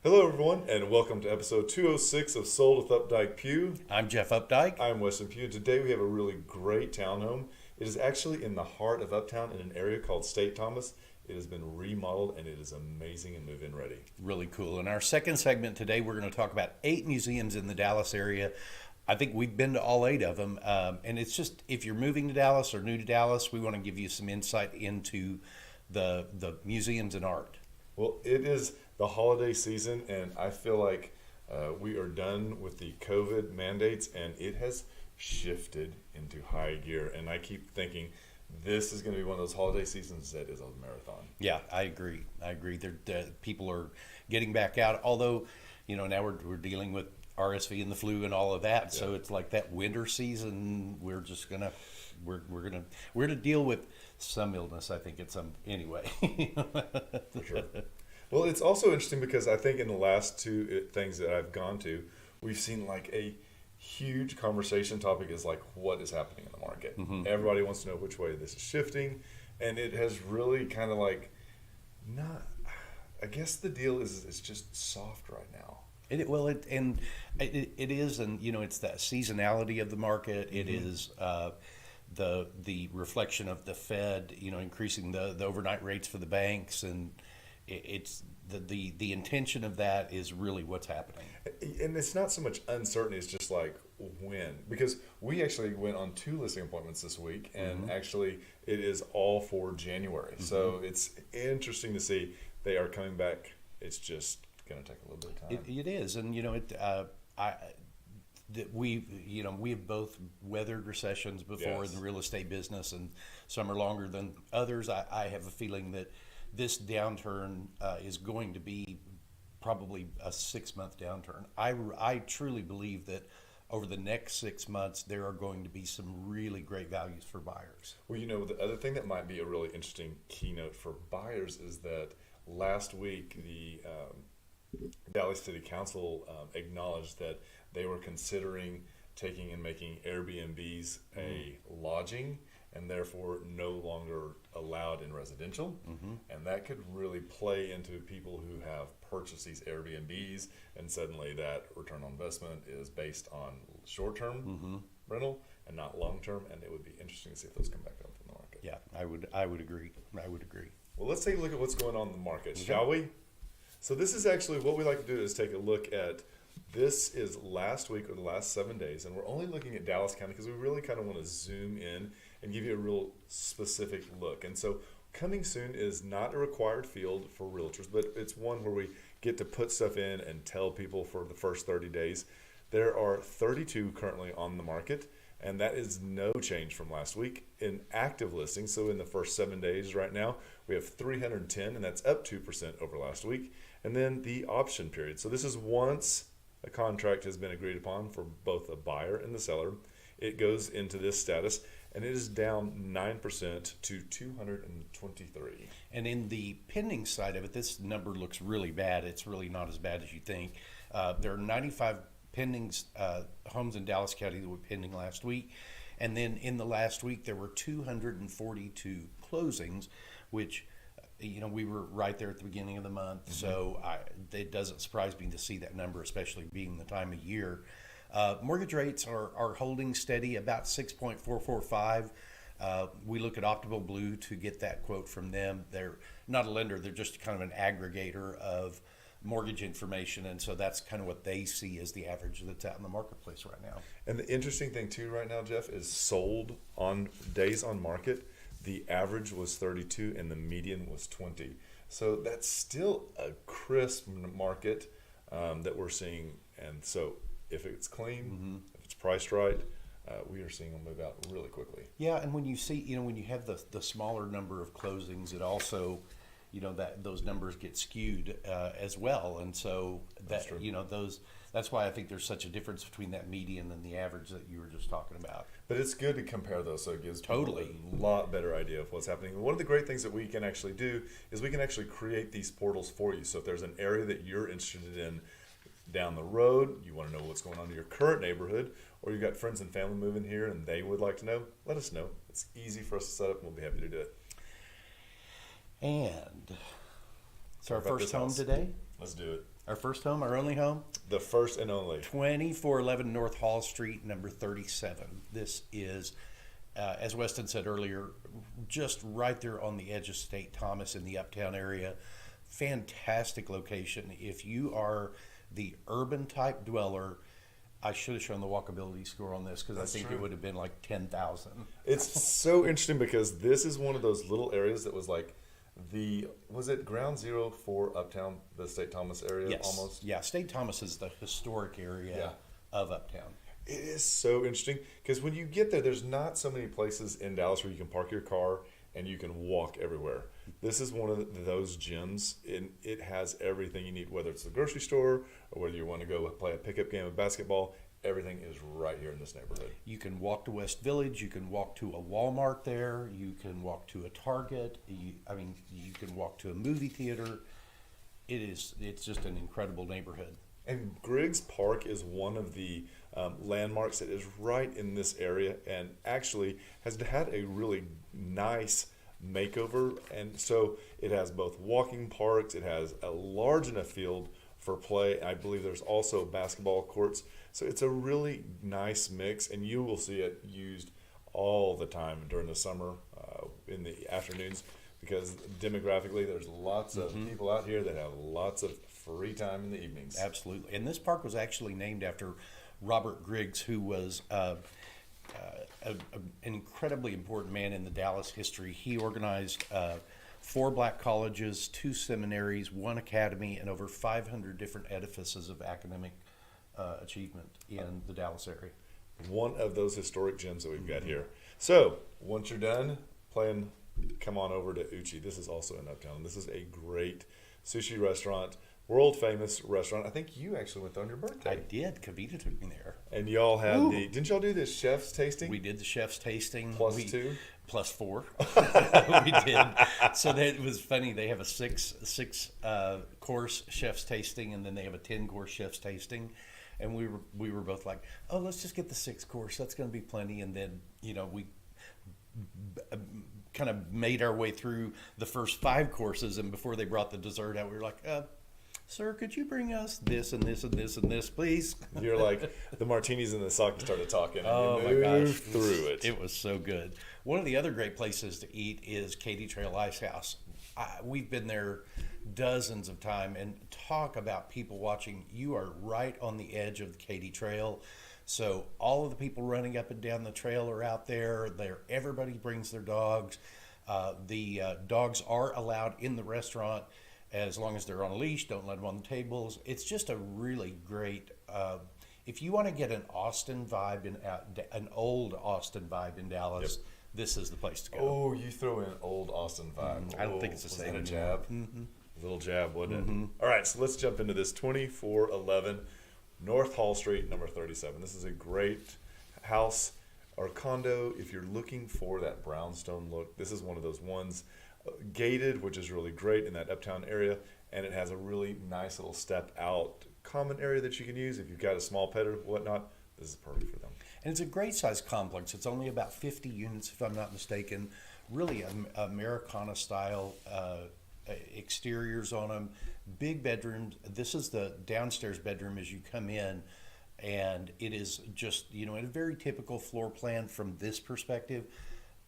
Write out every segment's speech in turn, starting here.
Hello, everyone, and welcome to episode 206 of Sold with Updike Pugh. I'm Jeff Updike. I'm Weston Pugh. Today we have a really great townhome. It is actually in the heart of Uptown in an area called St. Thomas. It has been remodeled and it is amazing and move-in ready. Really cool. In our second segment today, we're going to talk about 8 museums in the Dallas area. I think we've been to all 8 of them. And it's just, if you're moving to Dallas or new to Dallas, we want to give you some insight into the museums and art. Well, it is the holiday season, and I feel like we are done with the COVID mandates, and it has shifted into high gear. And I keep thinking this is going to be one of those holiday seasons that is a marathon. Yeah, I agree. People are getting back out, although, now we're dealing with RSV and the flu and all of that. Yeah. So it's like that winter season. We're just gonna deal with some illness. I think anyway. For sure. Well, it's also interesting because I think in the last 2 things that I've gone to, we've seen like a huge conversation topic is like what is happening in the market. Mm-hmm. Everybody wants to know which way this is shifting, and it has really kind of like not. I guess the deal is it's just soft right now. It is, and it's that seasonality of the market. It mm-hmm. is the reflection of the Fed, increasing the overnight rates for the banks, and it's the intention of that is really what's happening. And it's not so much uncertainty; it's just like when, because we actually went on 2 listing appointments this week, and mm-hmm. actually it is all for January. Mm-hmm. So it's interesting to see they are coming back. It's just going to take a little bit of time. It is, and we have both weathered recessions before Yes. in the real estate business, and some are longer than others. I have a feeling that this downturn is going to be probably a 6-month downturn. I truly believe that over the next 6 months there are going to be some really great values for buyers. Well, the other thing that might be a really interesting keynote for buyers is that last week the Dallas City Council acknowledged that they were considering taking and making Airbnbs a lodging, and therefore no longer allowed in residential. Mm-hmm. And that could really play into people who have purchased these Airbnbs, and suddenly that return on investment is based on short-term mm-hmm. rental and not long-term, and it would be interesting to see if those come back up in the market. Yeah, I would agree. Well, let's take a look at what's going on in the market, shall we? So this is actually what we like to do is take a look at. This is last week or the last 7 days, and we're only looking at Dallas County because we really kind of want to zoom in and give you a real specific look. And so coming soon is not a required field for realtors, but it's one where we get to put stuff in and tell people for the first 30 days. There are 32 currently on the market, and that is no change from last week. In active listings, so in the first 7 days right now, we have 310, and that's up 2% over last week. And then the option period. So this is once a contract has been agreed upon for both the buyer and the seller. It goes into this status, and it is down 9% to 223. And in the pending side of it, this number looks really bad. It's really not as bad as you think. There are 95 pending homes in Dallas County that were pending last week. And then in the last week, there were 242 closings, which we were right there at the beginning of the month, mm-hmm. So it doesn't surprise me to see that number, especially being the time of year. Mortgage rates are holding steady, about 6.445. We look at Optimal Blue to get that quote from them. They're not a lender; they're just kind of an aggregator of mortgage information, and so that's kind of what they see as the average that's out in the marketplace right now. And the interesting thing too right now, Jeff, is sold on days on market. The average was 32 and the median was 20. So that's still a crisp market that we're seeing. And so if it's clean, mm-hmm. if it's priced right, we are seeing them move out really quickly. Yeah, and when you see, when you have the smaller number of closings, it also, that those numbers get skewed as well. And so that, that's why I think there's such a difference between that median and the average that you were just talking about. But it's good to compare those, so it gives totally people a lot better idea of what's happening. And one of the great things that we can actually do is we can actually create these portals for you. So if there's an area that you're interested in down the road, you want to know what's going on in your current neighborhood, or you've got friends and family moving here and they would like to know, let us know. It's easy for us to set up, and we'll be happy to do it. And it's our first home today. Let's do it. Our first home, our only home, The first and only. 2411 North Hall Street, number 37. This is, as Weston said earlier, just right there on the edge of St. Thomas in the Uptown area. Fantastic location. If you are the urban type dweller, I should have shown the walkability score on this, because I think it would have been like 10,000. It's so interesting because this is one of those little areas that was like was it ground zero for Uptown, the St. Thomas area? Yes. Almost? Yeah, St. Thomas is the historic area of Uptown. It is so interesting because when you get there, there's not so many places in Dallas where you can park your car and you can walk everywhere. This is one of those gyms, and it has everything you need, whether it's the grocery store or whether you want to go play a pickup game of basketball. Everything is right here in this neighborhood. You can walk to West Village. You can walk to a Walmart there. You can walk to a Target. You can walk to a movie theater. It's just an incredible neighborhood. And Griggs Park is one of the landmarks that is right in this area, and actually has had a really nice makeover. And so it has both walking parks. It has a large enough field for play. I believe there's also basketball courts. So it's a really nice mix, and you will see it used all the time during the summer in the afternoons, because demographically there's lots of people out here that have lots of free time in the evenings. Absolutely. And this park was actually named after Robert Griggs, who was an incredibly important man in the Dallas history. He organized 4 black colleges, 2 seminaries, 1 academy, and over 500 different edifices of academic achievement in the Dallas area. One of those historic gems that we've got here. So once you're done playing, come on over to Uchi. This is also in Uptown. This is a great sushi restaurant, world famous restaurant. I think you actually went there on your birthday. I did. Kavita took me there. And y'all had didn't y'all do this chef's tasting? We did the chef's tasting. Plus 2? Plus 4. We did. So that was funny. They have a six course chef's tasting, and then they have a 10-course chef's tasting. And we were both like, oh, let's just get the 6 course. That's going to be plenty. And then, we kind of made our way through the first 5 courses. And before they brought the dessert out, we were like, sir, could you bring us this and this and this and this, please? You're like, the martinis and the sake started talking, and oh you my moved gosh, through it. It was so good. One of the other great places to eat is Katy Trail Ice House. We've been there dozens of times, and talk about people watching. You are right on the edge of the Katy Trail. So all of the people running up and down the trail are out there. Everybody brings their dogs. The dogs are allowed in the restaurant as long as they're on a leash. Don't let them on the tables. It's just a really great. If you want to get an Austin vibe an old Austin vibe in Dallas, this is the place to go. Oh, you throw in old Austin vibe. I don't think it's the same. Was that a jab? A little jab, wasn't it? All right, so let's jump into this 2411 North Hall Street, number 37. This is a great house or condo if you're looking for that brownstone look. This is one of those ones, gated, which is really great in that Uptown area, and it has a really nice little step out common area that you can use if you've got a small pet or whatnot. This is perfect for them. And it's a great size complex. It's only about 50 units, if I'm not mistaken. Really Americana style exteriors on them. Big bedrooms. This is the downstairs bedroom as you come in, and it is just, in a very typical floor plan from this perspective.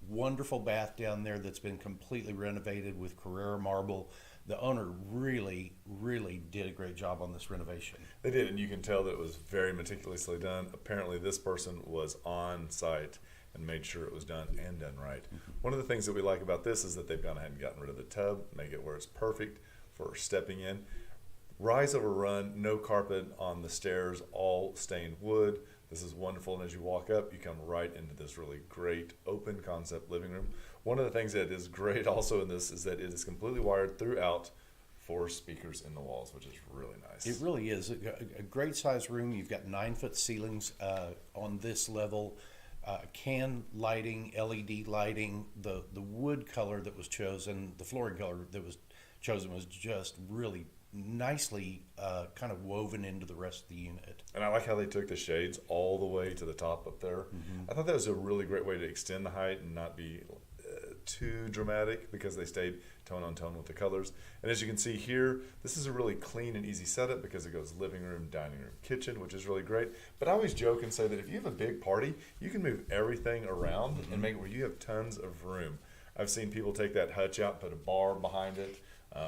Wonderful bath down there that's been completely renovated with Carrara marble. The owner really, really did a great job on this renovation. They did, and you can tell that it was very meticulously done. Apparently, this person was on site and made sure it was done and done right. One of the things that we like about this is that they've gone ahead and gotten rid of the tub, make it where it's perfect for stepping in. Rise over run, no carpet on the stairs, all stained wood. This is wonderful, and as you walk up, you come right into this really great open concept living room. One of the things that is great also in this is that it is completely wired throughout for speakers in the walls, which is really nice. It really is. A great size room. You've got 9-foot ceilings on this level. Can lighting, LED lighting. The wood color that was chosen, the flooring color that was chosen was just really nicely kind of woven into the rest of the unit. And I like how they took the shades all the way to the top up there. I thought that was a really great way to extend the height and not be too dramatic because they stayed tone on tone with the colors. And as you can see here, this is a really clean and easy setup because it goes living room, dining room, kitchen, which is really great. But I always joke and say that if you have a big party, you can move everything around and make it where you have tons of room. I've seen people take that hutch out, put a bar behind it.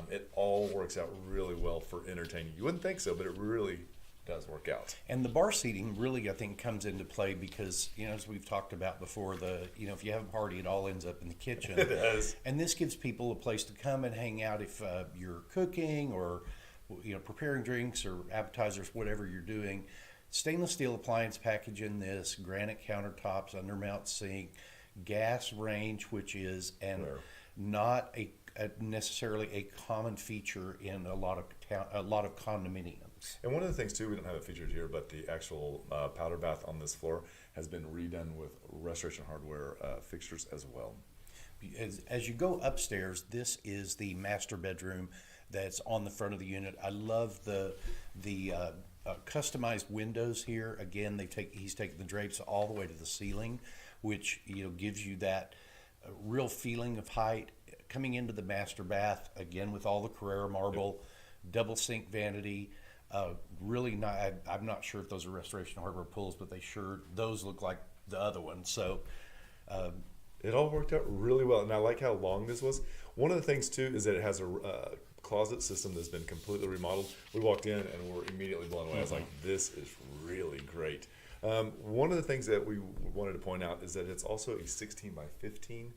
It all works out really well for entertaining. You wouldn't think so, but it really does work out. And the bar seating really, I think, comes into play because, as we've talked about before, if you have a party, it all ends up in the kitchen. It does. And this gives people a place to come and hang out if you're cooking or, preparing drinks or appetizers, whatever you're doing. Stainless steel appliance package in this, granite countertops, undermount sink, gas range, which is not necessarily a common feature in a lot of condominiums. And one of the things too, we don't have it featured here, but the actual powder bath on this floor has been redone with Restoration Hardware fixtures as well. As you go upstairs, this is the master bedroom that's on the front of the unit. I love the customized windows here. Again, he's taken the drapes all the way to the ceiling, which gives you that real feeling of height. Coming into the master bath, again with all the Carrara marble, double sink vanity. Really not. I'm not sure if those are Restoration Hardware pulls, but those look like the other ones. So it all worked out really well, and I like how long this was. One of the things too is that it has a closet system that's been completely remodeled. We walked in and were immediately blown away. I was like, this is really great. One of the things that we wanted to point out is that it's also a 16 by 15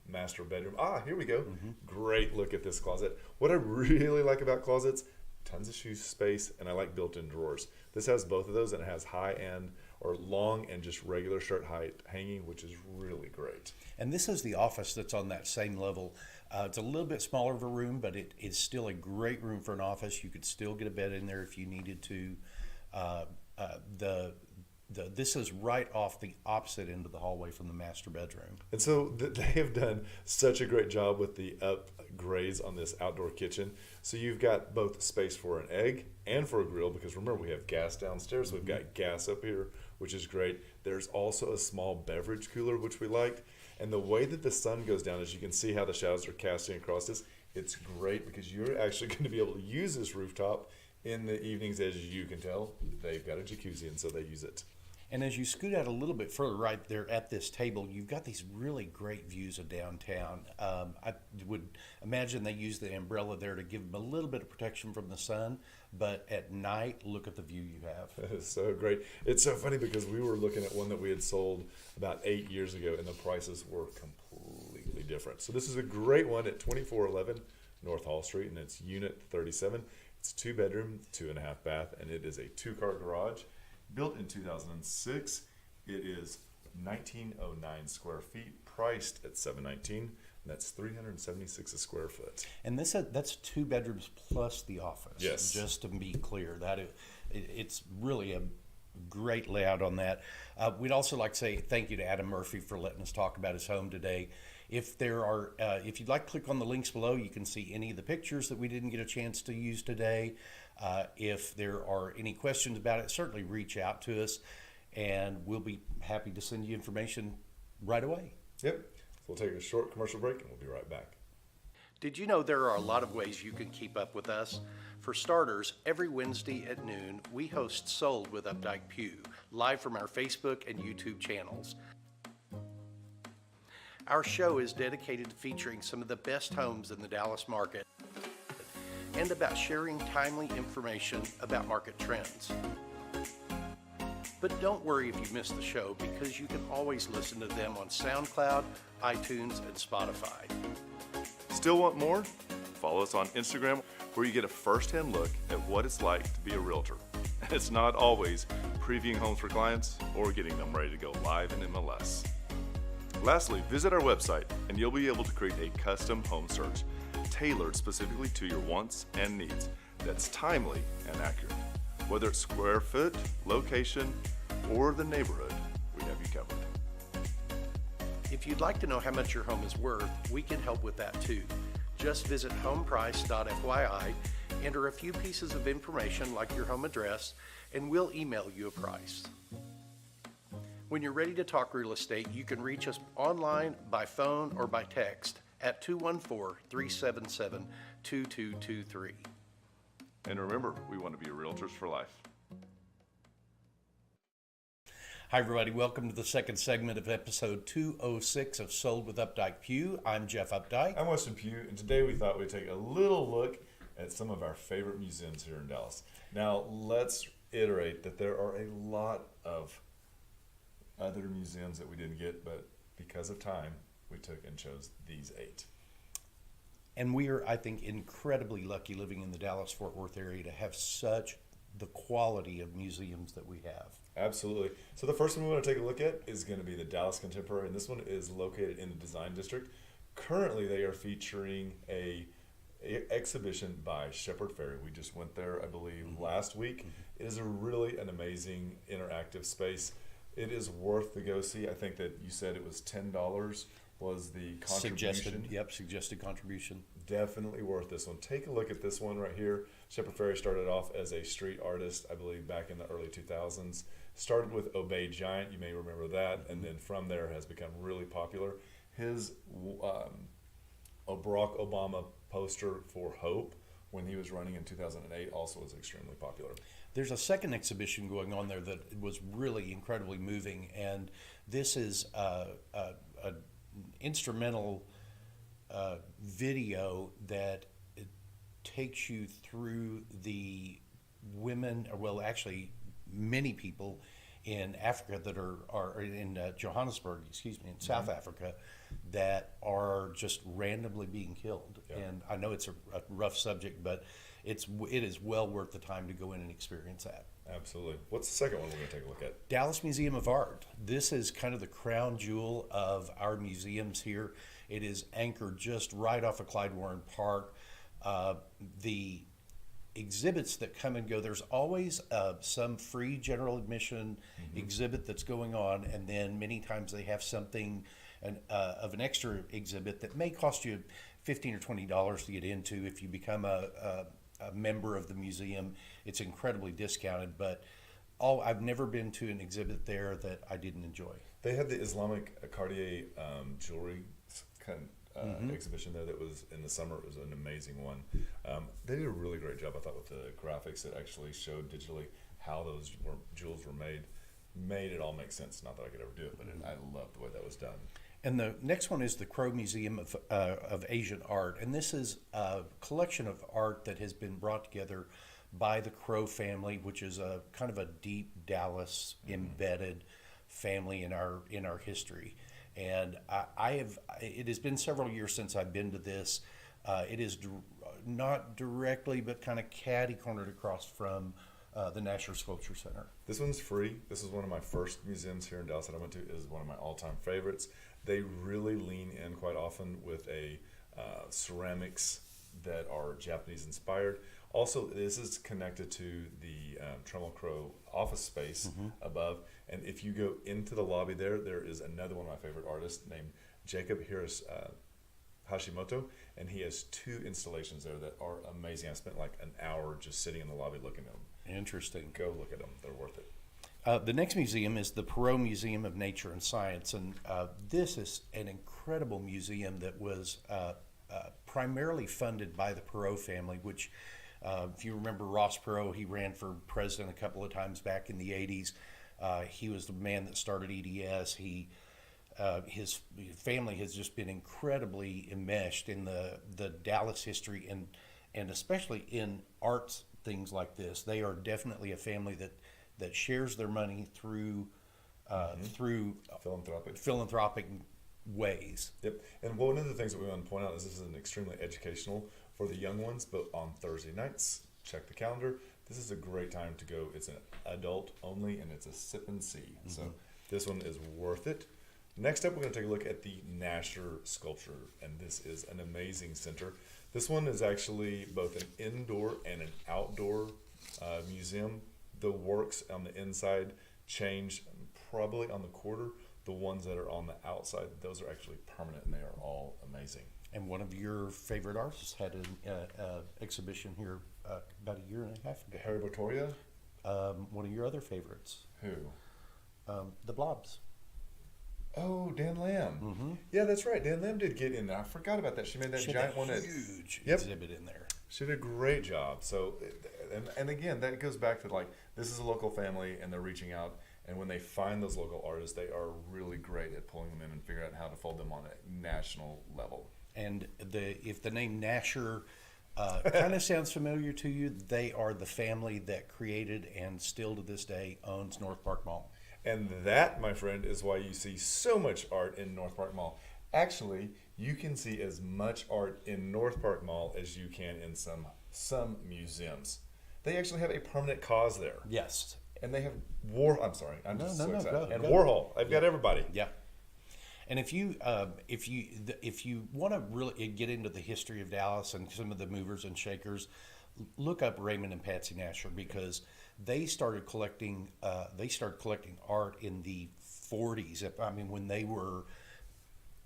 master bedroom. Here we go. Great look at this closet. What I really like about closets, tons of shoe space, and I like built-in drawers. This has both of those, and it has high end or long and just regular shirt height hanging, which is really great. And this is the office that's on that same level. It's a little bit smaller of a room, but it is still a great room for an office. You could still get a bed in there if you needed to. This is right off the opposite end of the hallway from the master bedroom. And so they have done such a great job with the upgrades on this outdoor kitchen. So you've got both space for an egg and for a grill, because remember, we have gas downstairs. So we've got gas up here, which is great. There's also a small beverage cooler, which we liked. And the way that the sun goes down, as you can see how the shadows are casting across this, it's great because you're actually going to be able to use this rooftop in the evenings. As you can tell, they've got a jacuzzi, and so they use it. And as you scoot out a little bit further right there at this table, you've got these really great views of downtown. I would imagine they use the umbrella there to give them a little bit of protection from the sun, but at night, look at the view you have. It's so great. It's so funny because we were looking at one that we had sold about 8 years ago, and the prices were completely different. So this is a great one at 2411 North Hall Street, and it's unit 37. It's 2-bedroom, 2.5 bath, and it is a 2-car garage. Built in 2006, it is 1909 square feet, priced at $719, and that's $376 a square foot. And that's 2 bedrooms plus the office. Yes. Just to be clear, it's really a great layout on that. We'd also like to say thank you to Adam Murphy for letting us talk about his home today. If you'd like to click on the links below, you can see any of the pictures that we didn't get a chance to use today. If there are any questions about it, certainly reach out to us, and we'll be happy to send you information right away. Yep. So we'll take a short commercial break, and we'll be right back. Did you know there are a lot of ways you can keep up with us? For starters, every Wednesday at noon, we host Sold with Updike Pugh, live from our Facebook and YouTube channels. Our show is dedicated to featuring some of the best homes in the Dallas market and about sharing timely information about market trends. But don't worry if you miss the show, because you can always listen to them on SoundCloud, iTunes, and Spotify. Still want more? Follow us on Instagram, where you get a first-hand look at what it's like to be a realtor. And it's not always previewing homes for clients or getting them ready to go live in MLS. Lastly, visit our website, and you'll be able to create a custom home search tailored specifically to your wants and needs that's timely and accurate. Whether it's square foot, location, or the neighborhood, we have you covered. If you'd like to know how much your home is worth, we can help with that too. Just visit homeprice.fyi, enter a few pieces of information like your home address, and we'll email you a price. When you're ready to talk real estate, you can reach us online, by phone, or by text at 214-377-2223. And remember, we want to be realtors for life. Hi, everybody. Welcome to the second segment of episode 206 of Sold with Updike Pugh. I'm Jeff Updike. I'm Weston Pugh, and today we thought we'd take a little look at some of our favorite museums here in Dallas. Now, let's iterate that there are a lot of other museums that we didn't get, but because of time, we took and chose these 8. And we are, I think, incredibly lucky living in the Dallas-Fort Worth area to have such the quality of museums that we have. Absolutely. So the first one we want to take a look at is going to be the Dallas Contemporary, and this one is located in the Design District. Currently, they are featuring a exhibition by Shepard Fairey. We just went there, I believe, last week. It is an amazing interactive space. It is worth the go see. I think that you said it was $10 was the contribution. Suggested contribution. Definitely worth this one. Take a look at this one right here. Shepard Fairey started off as a street artist, I believe, back in the early 2000s. Started with Obey Giant, you may remember that, and then from there has become really popular. His Barack Obama poster for Hope when he was running in 2008 also was extremely popular. There's a second exhibition going on there that was really incredibly moving, and this is an instrumental video that takes you through the women, well, actually many people in Africa that are in Johannesburg, in South Africa, that are just randomly being killed. Yeah. And I know it's a rough subject, but it is well worth the time to go in and experience that. Absolutely. What's the second one we're going to take a look at? Dallas Museum of Art. This is kind of the crown jewel of our museums here. It is anchored just right off of Clyde Warren Park. The exhibits that come and go, there's always some free general admission exhibit that's going on, and then many times they have something of an extra exhibit that may cost you $15 or $20 to get into. If you become a member of the museum, it's incredibly discounted, but I've never been to an exhibit there that I didn't enjoy. They had the Islamic Cartier jewelry exhibition there that was in the summer. It was an amazing one. They did a really great job, I thought, with the graphics that actually showed digitally how those jewels were made it all make sense. Not that I could ever do it, but I love the way that was done. And the next one is the Crow Museum of Asian Art, and this is a collection of art that has been brought together by the Crow family, which is a kind of a deep Dallas embedded family in our history. And it has been several years since I've been to this. It is not directly, but kind of catty-cornered across from the National Sculpture Center. This one's free. This is one of my first museums here in Dallas that I went to. It is one of my all-time favorites. They really lean in quite often with ceramics that are Japanese-inspired. Also, this is connected to the Tremel Crow office space above. And if you go into the lobby there is another one of my favorite artists named Jacob Hashimoto, and he has 2 installations there that are amazing. I spent like an hour just sitting in the lobby looking at them. Interesting. Go look at them. They're worth it. The next museum is the Perot Museum of Nature and Science, and this is an incredible museum that was primarily funded by the Perot family, which, if you remember Ross Perot, he ran for president a couple of times back in the 80s. He was the man that started EDS. His family has just been incredibly enmeshed in the Dallas history and especially in arts things like this. They are definitely a family that shares their money through philanthropic ways. Yep. And one of the things that we want to point out is this is an extremely educational for the young ones, but on Thursday nights, check the calendar. This is a great time to go. It's an adult only, and it's a sip and see. So this one is worth it. Next up, we're going to take a look at the Nasher Sculpture, and this is an amazing center. This one is actually both an indoor and an outdoor museum. The works on the inside change probably on the quarter. The ones that are on the outside, those are actually permanent, and they are all amazing. And one of your favorite artists had an exhibition here about a year and a half ago. Harry Botoria? One of your other favorites. Who? The Blobs. Oh, Dan Lamb. Yeah, that's right. Dan Lamb did get in there. I forgot about that. She made that She had giant a one. huge Yep. exhibit in there. She did a great job. So, and again, that goes back to like, this is a local family and they're reaching out. And when they find those local artists, they are really great at pulling them in and figuring out how to fold them on a national level. And if the name Nasher kind of sounds familiar to you, they are the family that created and still to this day owns North Park Mall. And that, my friend, is why you see so much art in North Park Mall. Actually, you can see as much art in North Park Mall as you can in some museums. They actually have a permanent cause there. Yes. And they have I'm sorry, I'm just so excited. Go, and go. Warhol. I've got everybody. Yeah. And if you want to really get into the history of Dallas and some of the movers and shakers, look up Raymond and Patsy Nasher, because they started collecting art in the 40s. When they were,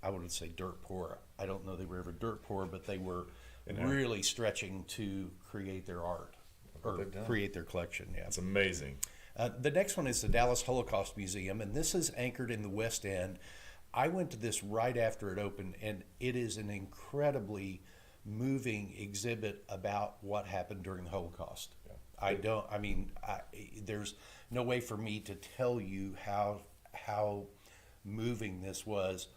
I wouldn't say dirt poor. I don't know they were ever dirt poor, but they were really stretching to create their art or create their collection. Yeah, it's amazing. The next one is the Dallas Holocaust Museum, and this is anchored in the West End. I went to this right after it opened, and it is an incredibly moving exhibit about what happened during the Holocaust. Yeah. There's no way for me to tell you how moving this was.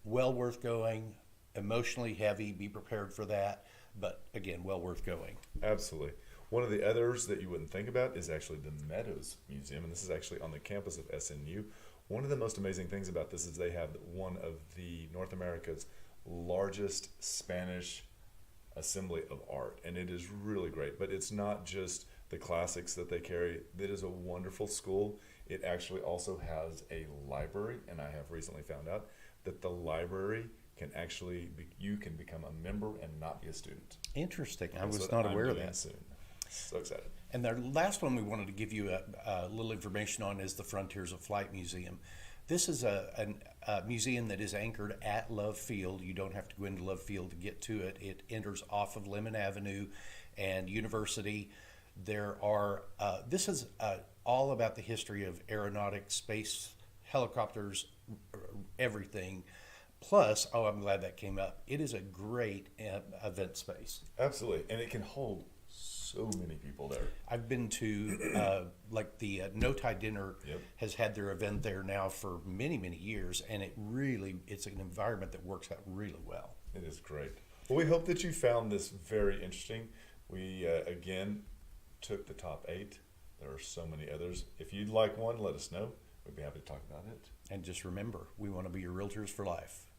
Well worth going, emotionally heavy, be prepared for that, but again, well worth going. Absolutely. One of the others that you wouldn't think about is actually the Meadows Museum, and this is actually on the campus of SNU. One of the most amazing things about this is they have one of the North America's largest Spanish assembly of art, and it is really great. But it's not just the classics that they carry. It is a wonderful school. It actually also has a library, and I have recently found out that the library can actually you can become a member and not be a student. Interesting. I was not aware of that. Soon. So excited. And the last one we wanted to give you a little information on is the Frontiers of Flight Museum. This is a museum that is anchored at Love Field. You don't have to go into Love Field to get to it. It enters off of Lemon Avenue and University. This is all about the history of aeronautics, space, helicopters, everything. Plus, I'm glad that came up. It is a great event space. Absolutely, and it can hold so many people there. I've been to the No Tie Dinner has had their event there now for many, many years, and it's an environment that works out really well. It is great. Well, we hope that you found this very interesting. We again took the top 8. There are so many others. If you'd like one, let us know. We'd be happy to talk about it. And just remember, we want to be your realtors for life.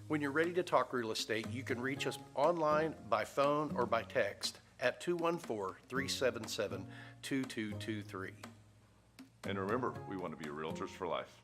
When you're ready to talk real estate, you can reach us online, by phone, or by text at 214-377-2223. And remember, we want to be your realtors for life.